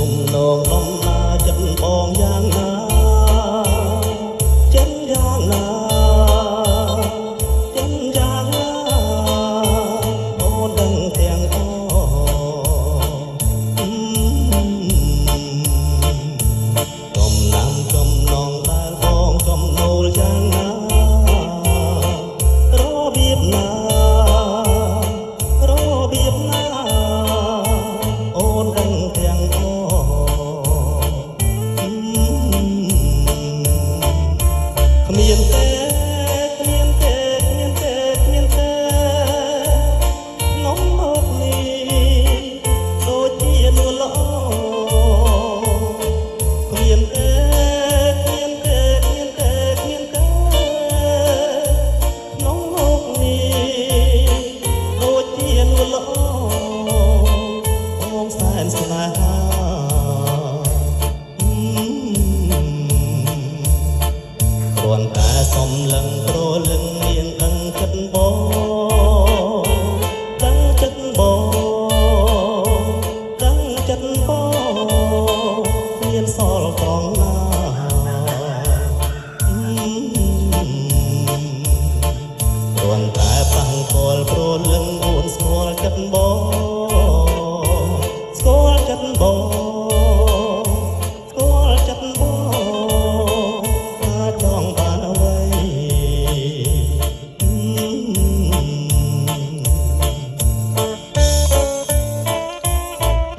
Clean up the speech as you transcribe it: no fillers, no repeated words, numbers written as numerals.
ទំនងដំណើរចិត្តបងយ៉ាងណាចិត្តយ៉ាងណាចិត្តយ៉ាងណាអូនដឹងទាំងអចំណាំចំណងដែលបងចំណូលយ៉ាងណារបៀបណារបៀបណាអូនដឹងទាំងអគ្មានទេគ្មានទេគ្មានទេគ្មានទេក្នុងโลกនេះដូចជានួនល្អគ្មានទេគ្មានទេគ្មានទេគ្មានទេក្នុងโลกនេះដូចជានួនល្អអូនសែនស្នេហាគ្រាន់តែសំឡឹងព្រលឹងនាងដឹងចិត្តបងដឹងចិត្តបងដឹងចិត្តបងមានសល់ត្រង់ណា